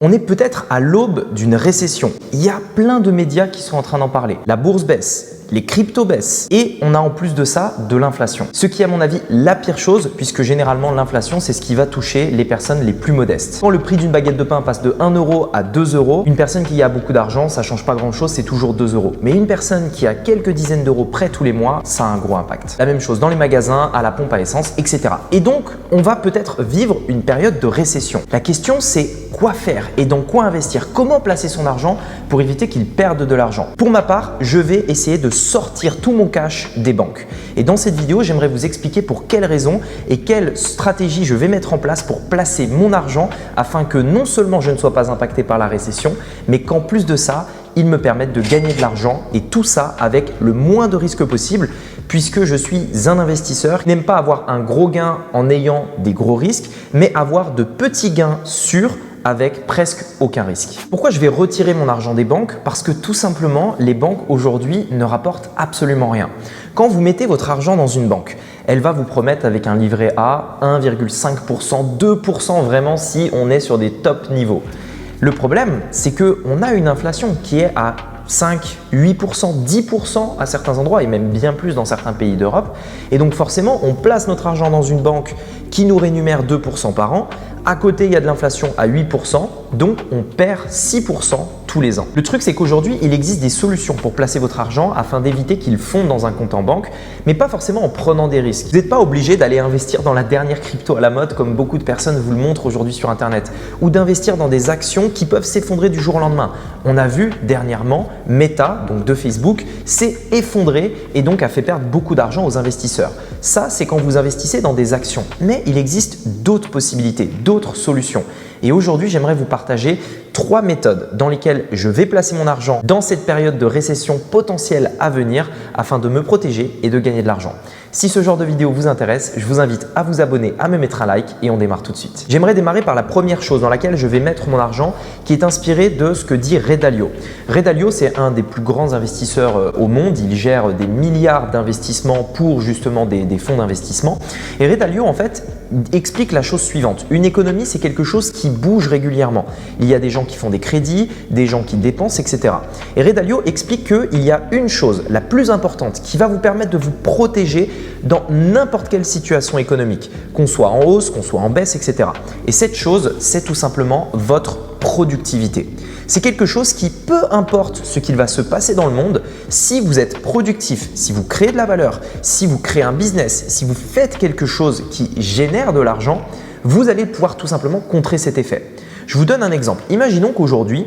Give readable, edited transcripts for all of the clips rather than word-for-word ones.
On est peut-être à l'aube d'une récession. Il y a plein de médias qui sont en train d'en parler. La bourse baisse, les cryptos baissent et on a en plus de ça de l'inflation. Ce qui est à mon avis la pire chose puisque généralement l'inflation c'est ce qui va toucher les personnes les plus modestes. Quand le prix d'une baguette de pain passe de 1 euro à 2 euros, une personne qui a beaucoup d'argent ça change pas grand chose, c'est toujours 2 euros. Mais une personne qui a quelques dizaines d'euros près tous les mois, ça a un gros impact. La même chose dans les magasins, à la pompe à essence, etc. Et donc on va peut-être vivre une période de récession. La question c'est quoi faire et dans quoi investir? Comment placer son argent pour éviter qu'il perde de l'argent? Pour ma part, je vais essayer de sortir tout mon cash des banques. Et dans cette vidéo, j'aimerais vous expliquer pour quelles raisons et quelles stratégies je vais mettre en place pour placer mon argent afin que non seulement je ne sois pas impacté par la récession, mais qu'en plus de ça, il me permette de gagner de l'argent et tout ça avec le moins de risques possible puisque je suis un investisseur qui n'aime pas avoir un gros gain en ayant des gros risques, mais avoir de petits gains sûrs avec presque aucun risque. Pourquoi je vais retirer mon argent des banques? Parce que tout simplement, les banques aujourd'hui ne rapportent absolument rien. Quand vous mettez votre argent dans une banque, elle va vous promettre avec un livret A 1,5%, 2% vraiment si on est sur des top niveaux. Le problème, c'est qu'on a une inflation qui est à 5, 8%, 10% à certains endroits et même bien plus dans certains pays d'Europe. Et donc forcément, on place notre argent dans une banque qui nous rémunère 2% par an. À côté, il y a de l'inflation à 8%, donc on perd 6% tous les ans. Le truc, c'est qu'aujourd'hui, il existe des solutions pour placer votre argent afin d'éviter qu'il fonde dans un compte en banque, mais pas forcément en prenant des risques. Vous n'êtes pas obligé d'aller investir dans la dernière crypto à la mode comme beaucoup de personnes vous le montrent aujourd'hui sur Internet ou d'investir dans des actions qui peuvent s'effondrer du jour au lendemain. On a vu dernièrement Meta, donc de Facebook, s'est effondré et donc a fait perdre beaucoup d'argent aux investisseurs. Ça, c'est quand vous investissez dans des actions. Mais il existe d'autres possibilités, d'autres solutions. Et aujourd'hui, j'aimerais vous partager 3 méthodes dans lesquelles je vais placer mon argent dans cette période de récession potentielle à venir afin de me protéger et de gagner de l'argent. Si ce genre de vidéo vous intéresse, je vous invite à vous abonner, à me mettre un like et on démarre tout de suite. J'aimerais démarrer par la première chose dans laquelle je vais mettre mon argent qui est inspiré de ce que dit Ray Dalio. Ray Dalio, c'est un des plus grands investisseurs au monde. Il gère des milliards d'investissements pour justement des fonds d'investissement. Et Ray Dalio, en fait, explique la chose suivante. Une économie, c'est quelque chose qui bouge régulièrement. Il y a des gens qui font des crédits, des gens qui dépensent, etc. Et Ray Dalio explique qu'il y a une chose, la plus importante, qui va vous permettre de vous protéger dans n'importe quelle situation économique, qu'on soit en hausse, qu'on soit en baisse, etc. Et cette chose, c'est tout simplement votre productivité. C'est quelque chose qui, peu importe ce qu'il va se passer dans le monde, si vous êtes productif, si vous créez de la valeur, si vous créez un business, si vous faites quelque chose qui génère de l'argent, vous allez pouvoir tout simplement contrer cet effet. Je vous donne un exemple. Imaginons qu'aujourd'hui,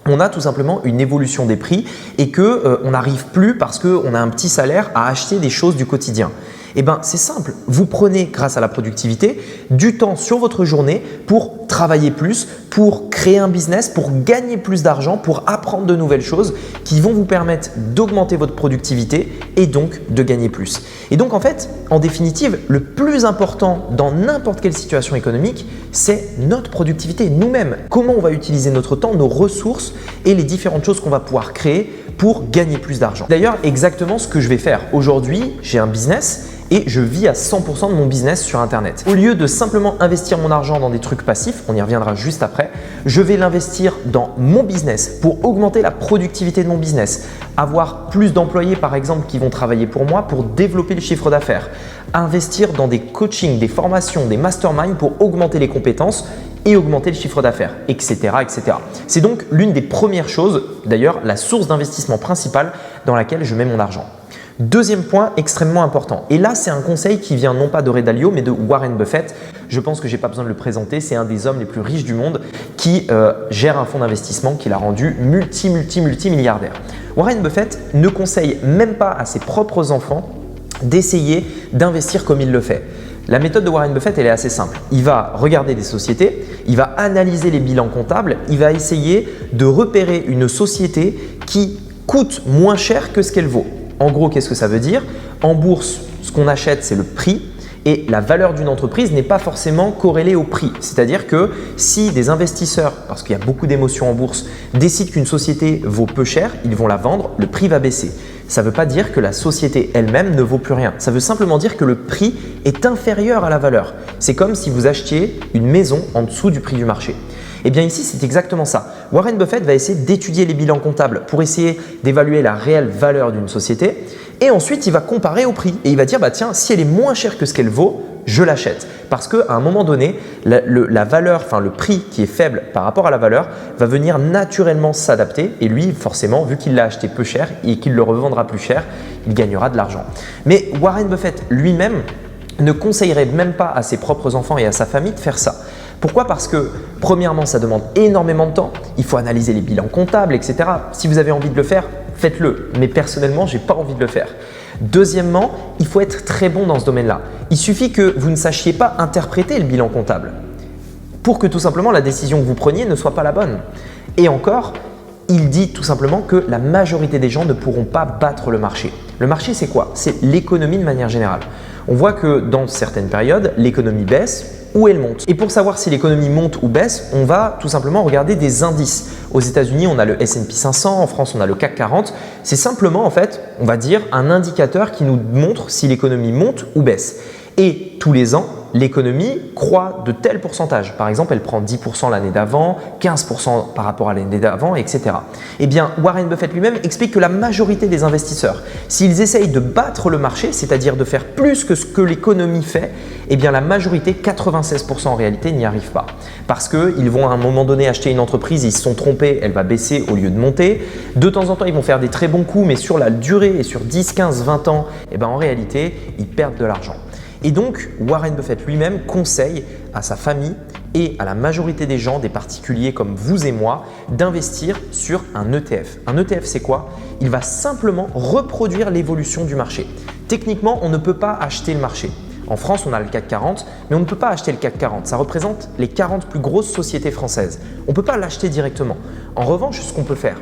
on a tout simplement une évolution des prix et qu'on n'arrive plus parce qu'on a un petit salaire à acheter des choses du quotidien. Eh bien, c'est simple. Vous prenez, grâce à la productivité, du temps sur votre journée pour travailler plus, pour créer un business, pour gagner plus d'argent, pour apprendre de nouvelles choses qui vont vous permettre d'augmenter votre productivité et donc de gagner plus. Et donc, en fait, en définitive, le plus important dans n'importe quelle situation économique, c'est notre productivité, nous-mêmes. Comment on va utiliser notre temps, nos ressources et les différentes choses qu'on va pouvoir créer pour gagner plus d'argent. D'ailleurs, exactement ce que je vais faire. Aujourd'hui, j'ai un business et je vis à 100% de mon business sur Internet. Au lieu de simplement investir mon argent dans des trucs passifs, on y reviendra juste après, je vais l'investir dans mon business pour augmenter la productivité de mon business, avoir plus d'employés par exemple qui vont travailler pour moi pour développer le chiffre d'affaires, investir dans des coachings, des formations, des masterminds pour augmenter les compétences et augmenter le chiffre d'affaires, etc., etc. C'est donc l'une des premières choses, d'ailleurs la source d'investissement principale dans laquelle je mets mon argent. Deuxième point extrêmement important, et là c'est un conseil qui vient non pas de Ray Dalio mais de Warren Buffett. Je pense que je n'ai pas besoin de le présenter, c'est un des hommes les plus riches du monde qui gère un fonds d'investissement qui l'a rendu multimilliardaire. Warren Buffett ne conseille même pas à ses propres enfants d'essayer d'investir comme il le fait. La méthode de Warren Buffett, elle est assez simple. Il va regarder des sociétés, il va analyser les bilans comptables, il va essayer de repérer une société qui coûte moins cher que ce qu'elle vaut. En gros, qu'est-ce que ça veut dire? En bourse, ce qu'on achète, c'est le prix et la valeur d'une entreprise n'est pas forcément corrélée au prix. C'est-à-dire que si des investisseurs, parce qu'il y a beaucoup d'émotions en bourse, décident qu'une société vaut peu cher, ils vont la vendre, le prix va baisser. Ça ne veut pas dire que la société elle-même ne vaut plus rien. Ça veut simplement dire que le prix est inférieur à la valeur. C'est comme si vous achetiez une maison en dessous du prix du marché. Eh bien ici, c'est exactement ça. Warren Buffett va essayer d'étudier les bilans comptables pour essayer d'évaluer la réelle valeur d'une société et ensuite il va comparer au prix et il va dire bah tiens, si elle est moins chère que ce qu'elle vaut, je l'achète. Parce qu'à un moment donné, la valeur, enfin le prix qui est faible par rapport à la valeur va venir naturellement s'adapter et lui, forcément, vu qu'il l'a acheté peu cher et qu'il le revendra plus cher, il gagnera de l'argent. Mais Warren Buffett lui-même ne conseillerait même pas à ses propres enfants et à sa famille de faire ça. Pourquoi? Parce que premièrement, ça demande énormément de temps, il faut analyser les bilans comptables, etc. Si vous avez envie de le faire, faites-le. Mais personnellement, je n'ai pas envie de le faire. Deuxièmement, il faut être très bon dans ce domaine-là. Il suffit que vous ne sachiez pas interpréter le bilan comptable pour que tout simplement la décision que vous preniez ne soit pas la bonne. Et encore, il dit tout simplement que la majorité des gens ne pourront pas battre le marché. Le marché, c'est quoi? C'est l'économie de manière générale. On voit que dans certaines périodes, l'économie baisse ou elle monte. Et pour savoir si l'économie monte ou baisse, on va tout simplement regarder des indices. Aux États-Unis, on a le S&P 500, en France, on a le CAC 40. C'est simplement, en fait, on va dire, un indicateur qui nous montre si l'économie monte ou baisse. Et tous les ans, l'économie croît de tel pourcentage. Par exemple, elle prend 10% l'année d'avant, 15% par rapport à l'année d'avant, etc. Eh bien, Warren Buffett lui-même explique que la majorité des investisseurs, s'ils essayent de battre le marché, c'est-à-dire de faire plus que ce que l'économie fait, eh bien la majorité, 96% en réalité, n'y arrivent pas. Parce qu'ils vont à un moment donné acheter une entreprise, ils se sont trompés, elle va baisser au lieu de monter. De temps en temps, ils vont faire des très bons coups, mais sur la durée et sur 10, 15, 20 ans, eh bien, en réalité, ils perdent de l'argent. Et donc, Warren Buffett lui-même conseille à sa famille et à la majorité des gens, des particuliers comme vous et moi, d'investir sur un ETF. Un ETF, c'est quoi? Il va simplement reproduire l'évolution du marché. Techniquement, on ne peut pas acheter le marché. En France, on a le CAC 40, mais on ne peut pas acheter le CAC 40. Ça représente les 40 plus grosses sociétés françaises. On ne peut pas l'acheter directement. En revanche, ce qu'on peut faire,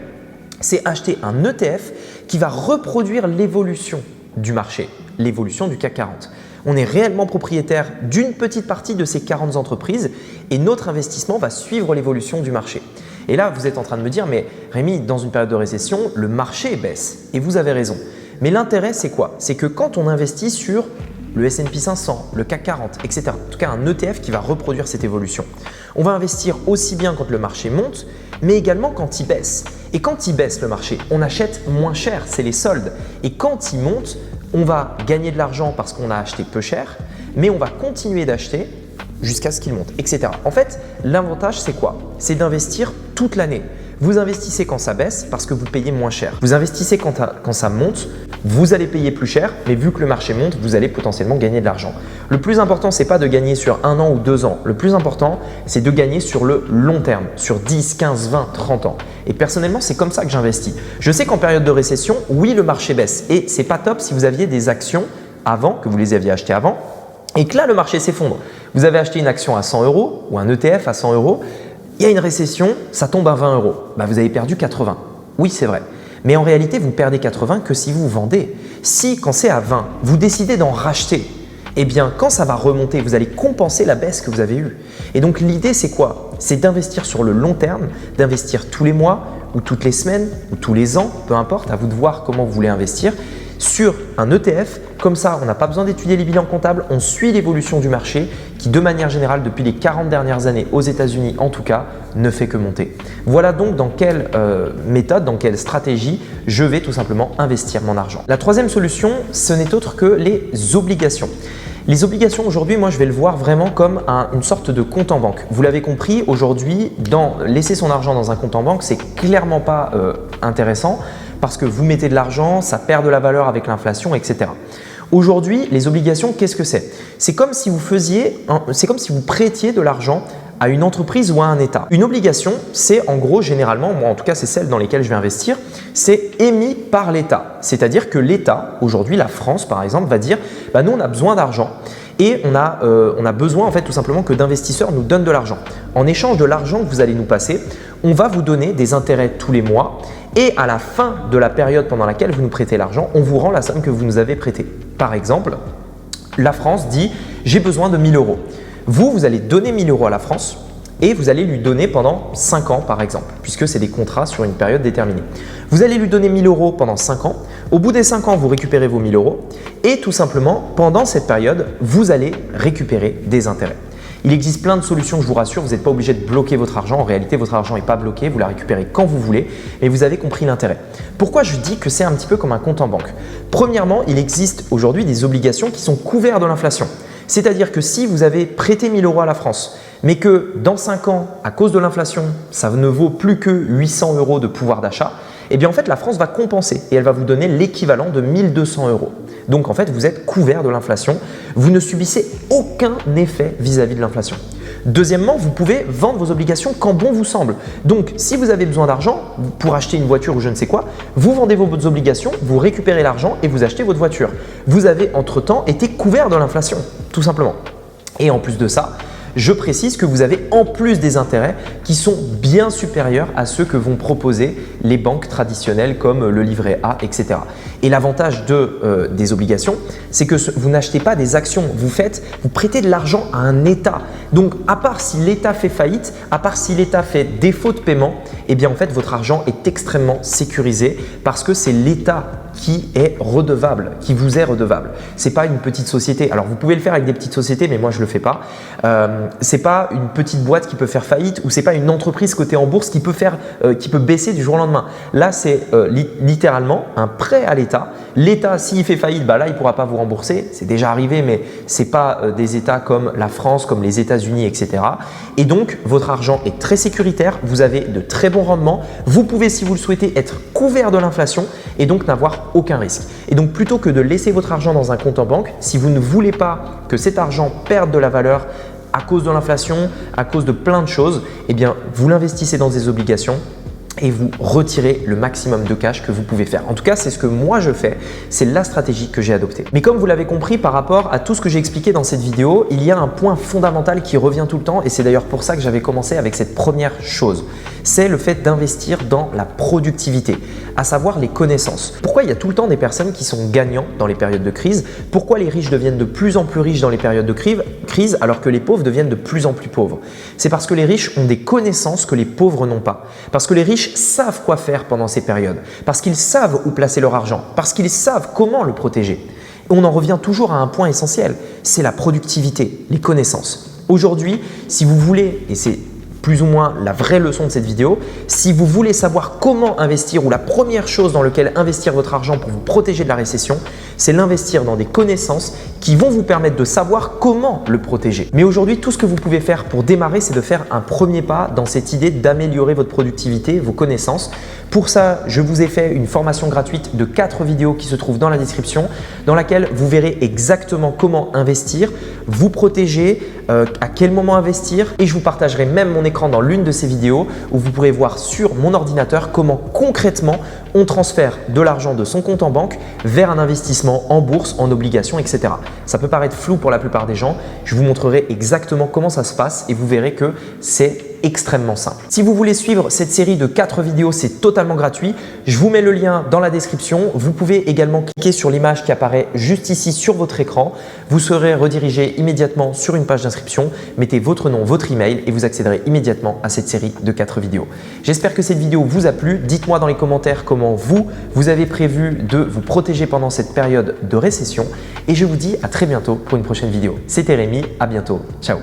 c'est acheter un ETF qui va reproduire l'évolution du marché, l'évolution du CAC 40. On est réellement propriétaire d'une petite partie de ces 40 entreprises et notre investissement va suivre l'évolution du marché. Et là, vous êtes en train de me dire, mais Rémi, dans une période de récession, le marché baisse. Et vous avez raison. Mais l'intérêt, c'est quoi? C'est que quand on investit sur le S&P 500, le CAC 40, etc., en tout cas un ETF qui va reproduire cette évolution, on va investir aussi bien quand le marché monte, mais également quand il baisse. Et quand il baisse le marché, on achète moins cher, c'est les soldes. Et quand il monte, on va gagner de l'argent parce qu'on a acheté peu cher, mais on va continuer d'acheter jusqu'à ce qu'il monte, etc. En fait, l'avantage, c'est quoi? C'est d'investir toute l'année. Vous investissez quand ça baisse parce que vous payez moins cher. Vous investissez quand ça monte, vous allez payer plus cher, mais vu que le marché monte, vous allez potentiellement gagner de l'argent. Le plus important, ce n'est pas de gagner sur 1 an ou 2 ans. Le plus important, c'est de gagner sur le long terme, sur 10, 15, 20, 30 ans. Et personnellement, c'est comme ça que j'investis. Je sais qu'en période de récession, oui, le marché baisse. Et ce n'est pas top si vous aviez des actions avant, que vous les aviez achetées avant, et que là, le marché s'effondre. Vous avez acheté une action à 100 € ou un ETF à 100 €. Il y a une récession, ça tombe à 20 €. Bah, vous avez perdu 80. Oui, c'est vrai. Mais en réalité, vous perdez 80 que si vous vendez. Si, quand c'est à 20, vous décidez d'en racheter, eh bien, quand ça va remonter, vous allez compenser la baisse que vous avez eue. Et donc, l'idée, c'est quoi? C'est d'investir sur le long terme, d'investir tous les mois ou toutes les semaines ou tous les ans, peu importe, à vous de voir comment vous voulez investir, sur un ETF. Comme ça, on n'a pas besoin d'étudier les bilans comptables, on suit l'évolution du marché qui, de manière générale, depuis les 40 dernières années, aux États-Unis en tout cas, ne fait que monter. Voilà donc dans quelle méthode, dans quelle stratégie je vais tout simplement investir mon argent. La troisième solution, ce n'est autre que les obligations. Les obligations aujourd'hui, moi je vais le voir vraiment comme une sorte de compte en banque. Vous l'avez compris, aujourd'hui, laisser son argent dans un compte en banque, c'est clairement pas intéressant parce que vous mettez de l'argent, ça perd de la valeur avec l'inflation, etc. Aujourd'hui, les obligations, qu'est-ce que c'est? C'est comme si vous prêtiez de l'argent à une entreprise ou à un État. Une obligation, c'est en gros généralement, moi en tout cas c'est celle dans lesquelles je vais investir, c'est émis par l'État. C'est-à-dire que l'État, aujourd'hui la France par exemple, va dire bah, nous on a besoin d'argent et on a besoin en fait tout simplement que d'investisseurs nous donnent de l'argent. En échange de l'argent que vous allez nous passer, on va vous donner des intérêts tous les mois et à la fin de la période pendant laquelle vous nous prêtez l'argent, on vous rend la somme que vous nous avez prêtée. Par exemple, la France dit j'ai besoin de 1 000 €. Vous allez donner 1 000 € à la France et vous allez lui donner pendant 5 ans par exemple, puisque c'est des contrats sur une période déterminée. Vous allez lui donner 1 000 € pendant 5 ans. Au bout des 5 ans, vous récupérez vos 1 000 € et tout simplement, pendant cette période, vous allez récupérer des intérêts. Il existe plein de solutions, je vous rassure, vous n'êtes pas obligé de bloquer votre argent. En réalité, votre argent n'est pas bloqué, vous la récupérez quand vous voulez et vous avez compris l'intérêt. Pourquoi je dis que c'est un petit peu comme un compte en banque? Premièrement, il existe aujourd'hui des obligations qui sont couvertes de l'inflation. C'est-à-dire que si vous avez prêté 1 000 € à la France, mais que dans 5 ans, à cause de l'inflation, ça ne vaut plus que 800 € de pouvoir d'achat, eh bien en fait la France va compenser et elle va vous donner l'équivalent de 1 200 €. Donc en fait, vous êtes couvert de l'inflation, vous ne subissez aucun effet vis-à-vis de l'inflation. Deuxièmement, vous pouvez vendre vos obligations quand bon vous semble. Donc, si vous avez besoin d'argent pour acheter une voiture ou je ne sais quoi, vous vendez vos obligations, vous récupérez l'argent et vous achetez votre voiture. Vous avez entre-temps été couvert de l'inflation, tout simplement. Et en plus de ça, je précise que vous avez en plus des intérêts qui sont bien supérieurs à ceux que vont proposer les banques traditionnelles comme le livret A, etc. Et l'avantage des obligations, c'est que vous n'achetez pas des actions, vous prêtez de l'argent à un État. Donc, à part si l'État fait faillite, à part si l'État fait défaut de paiement, eh bien en fait votre argent est extrêmement sécurisé parce que c'est l'État qui est redevable, qui vous est redevable. Ce n'est pas une petite société. Alors vous pouvez le faire avec des petites sociétés, mais moi je ne le fais pas. Ce n'est pas une petite boîte qui peut faire faillite ou ce n'est pas une entreprise cotée en bourse qui peut baisser du jour au lendemain. Là, c'est littéralement un prêt à l'État. L'État, s'il fait faillite, là, il ne pourra pas vous rembourser. C'est déjà arrivé, mais ce n'est pas des États comme la France, comme les États-Unis, etc. Et donc, votre argent est très sécuritaire. Vous avez de très bons rendements. Vous pouvez, si vous le souhaitez, être couvert de l'inflation et donc n'avoir aucun risque. Et donc, plutôt que de laisser votre argent dans un compte en banque, si vous ne voulez pas que cet argent perde de la valeur à cause de l'inflation, à cause de plein de choses, eh bien, vous l'investissez dans des obligations et vous retirez le maximum de cash que vous pouvez faire. En tout cas, c'est ce que moi je fais, c'est la stratégie que j'ai adoptée. Mais comme vous l'avez compris par rapport à tout ce que j'ai expliqué dans cette vidéo, il y a un point fondamental qui revient tout le temps et c'est d'ailleurs pour ça que j'avais commencé avec cette première chose. C'est le fait d'investir dans la productivité, à savoir les connaissances. Pourquoi il y a tout le temps des personnes qui sont gagnants dans les périodes de crise? Pourquoi les riches deviennent de plus en plus riches dans les périodes de crise alors que les pauvres deviennent de plus en plus pauvres? C'est parce que les riches ont des connaissances que les pauvres n'ont pas. Parce que les riches savent quoi faire pendant ces périodes, parce qu'ils savent où placer leur argent, parce qu'ils savent comment le protéger. Et on en revient toujours à un point essentiel, c'est la productivité, les connaissances. Aujourd'hui, si vous voulez, et c'est plus ou moins la vraie leçon de cette vidéo, si vous voulez savoir comment investir ou la première chose dans laquelle investir votre argent pour vous protéger de la récession, c'est l'investir dans des connaissances qui vont vous permettre de savoir comment le protéger. Mais aujourd'hui, tout ce que vous pouvez faire pour démarrer, c'est de faire un premier pas dans cette idée d'améliorer votre productivité, vos connaissances. Pour ça, je vous ai fait une formation gratuite de 4 vidéos qui se trouvent dans la description, dans laquelle vous verrez exactement comment investir, vous protéger, à quel moment investir et je vous partagerai même mon écran dans l'une de ces vidéos où vous pourrez voir sur mon ordinateur comment concrètement on transfère de l'argent de son compte en banque vers un investissement en bourse, en obligations, etc. Ça peut paraître flou pour la plupart des gens. Je vous montrerai exactement comment ça se passe et vous verrez que c'est extrêmement simple. Si vous voulez suivre cette série de 4 vidéos, c'est totalement gratuit. Je vous mets le lien dans la description. Vous pouvez également cliquer sur l'image qui apparaît juste ici sur votre écran. Vous serez redirigé immédiatement sur une page d'inscription. Mettez votre nom, votre email et vous accéderez immédiatement à cette série de 4 vidéos. J'espère que cette vidéo vous a plu. Dites-moi dans les commentaires comment vous avez prévu de vous protéger pendant cette période de récession et je vous dis à très bientôt pour une prochaine vidéo. C'était Rémi, à bientôt. Ciao.